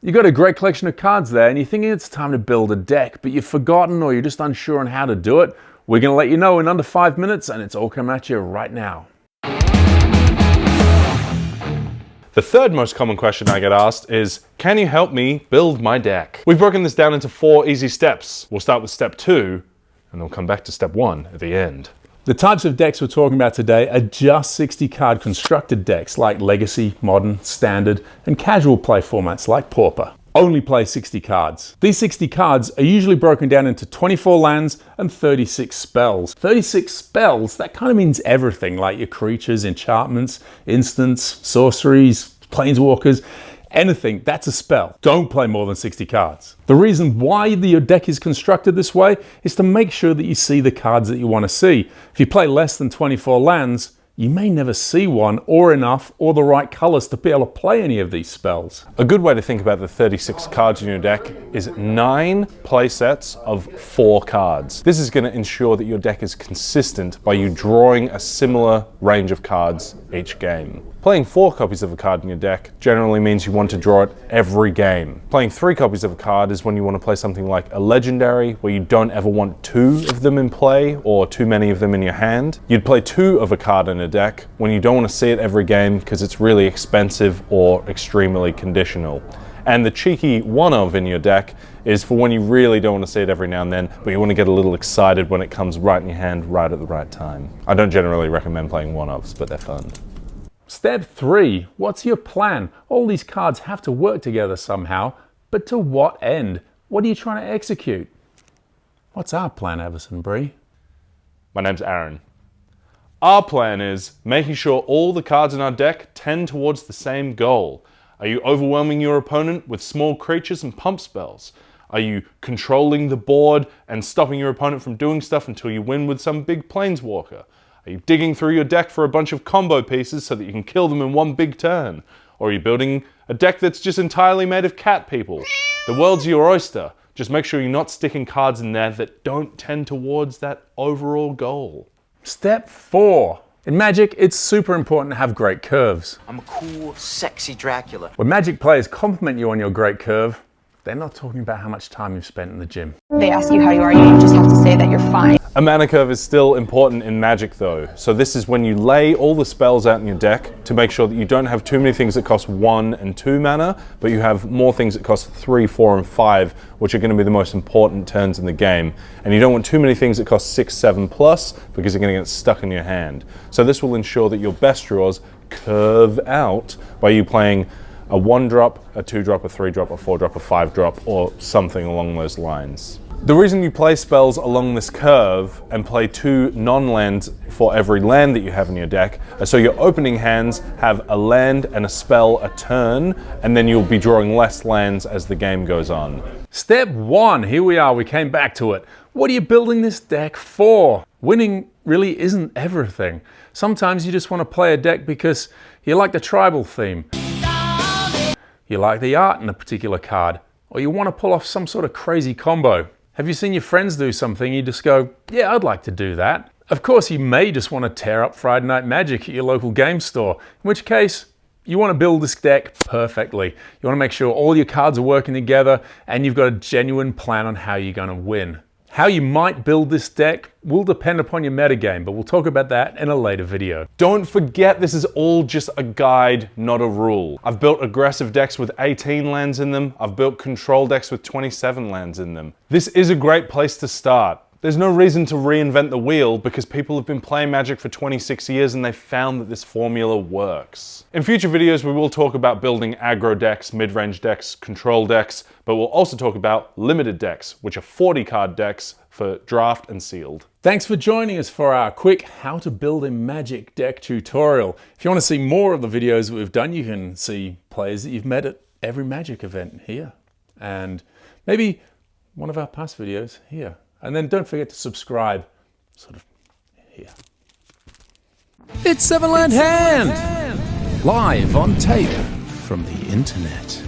You got a great collection of cards there and you're thinking it's time to build a deck, but you've forgotten or you're just unsure on how to do it. We're going to let you know in under 5 minutes, and it's all coming at you right now. The third most common question I get asked is, can you help me build my deck? We've broken this down into 4 easy steps. We'll start with step 2, and then we'll come back to step 1 at the end. The types of decks we're talking about today are just 60 card constructed decks like Legacy, Modern, Standard, and casual play formats like Pauper. Only play 60 cards. These 60 cards are usually broken down into 24 lands and 36 spells. 36 spells, that kind of means everything, like your creatures, enchantments, instants, sorceries, planeswalkers, anything, that's a spell. Don't play more than 60 cards. The reason why your deck is constructed this way is to make sure that you see the cards that you want to see. If you play less than 24 lands, you may never see one or enough or the right colors to be able to play any of these spells. A good way to think about the 36 cards in your deck is 9 play sets of 4 cards. This is going to ensure that your deck is consistent by you drawing a similar range of cards each game. Playing 4 copies of a card in your deck generally means you want to draw it every game. Playing 3 copies of a card is when you want to play something like a legendary, where you don't ever want 2 of them in play or too many of them in your hand. You'd play 2 of a card in a deck when you don't want to see it every game because it's really expensive or extremely conditional. And the cheeky one of in your deck is for when you really don't want to see it every now and then, but you want to get a little excited when it comes right in your hand right at the right time. I don't generally recommend playing one-ofs, but they're fun. Step 3, what's your plan? All these cards have to work together somehow, but to what end? What are you trying to execute? What's our plan, Everson Bree? My name's Aaron. Our plan is making sure all the cards in our deck tend towards the same goal. Are you overwhelming your opponent with small creatures and pump spells? Are you controlling the board and stopping your opponent from doing stuff until you win with some big planeswalker? Are you digging through your deck for a bunch of combo pieces so that you can kill them in one big turn? Or are you building a deck that's just entirely made of cat people? The world's your oyster. Just make sure you're not sticking cards in there that don't tend towards that overall goal. Step 4. In Magic, it's super important to have great curves. I'm a cool, sexy Dracula. When Magic players compliment you on your great curve, they're not talking about how much time you've spent in the gym. They ask you how you are, you just have to say that you're fine. A mana curve is still important in Magic though. So this is when you lay all the spells out in your deck to make sure that you don't have too many things that cost 1 and 2 mana, but you have more things that cost 3, 4, and 5, which are going to be the most important turns in the game. And you don't want too many things that cost 6, 7 plus, because you're going to get stuck in your hand. So this will ensure that your best draws curve out by you playing a 1-drop, a 2-drop, a 3-drop, a 4-drop, a 5-drop, or something along those lines. The reason you play spells along this curve and play 2 non-lands for every land that you have in your deck are so your opening hands have a land and a spell a turn, and then you'll be drawing less lands as the game goes on. Step 1, here we are, we came back to it. What are you building this deck for? Winning really isn't everything. Sometimes you just want to play a deck because you like the tribal theme. You like the art in a particular card, or you want to pull off some sort of crazy combo. Have you seen your friends do something, you just go, yeah, I'd like to do that. Of course, you may just want to tear up Friday Night Magic at your local game store, in which case, you want to build this deck perfectly. You want to make sure all your cards are working together and you've got a genuine plan on how you're going to win. How you might build this deck will depend upon your metagame, but we'll talk about that in a later video. Don't forget, this is all just a guide, not a rule. I've built aggressive decks with 18 lands in them. I've built control decks with 27 lands in them. This is a great place to start. There's no reason to reinvent the wheel because people have been playing Magic for 26 years and they've found that this formula works. In future videos, we will talk about building aggro decks, mid-range decks, control decks, but we'll also talk about limited decks, which are 40 card decks for draft and sealed. Thanks for joining us for our quick how to build a Magic deck tutorial. If you want to see more of the videos that we've done, you can see players that you've met at every Magic event here. And maybe one of our past videos here. And then don't forget to subscribe, sort of here. It's Seven Land Hand! Live on tape from the internet.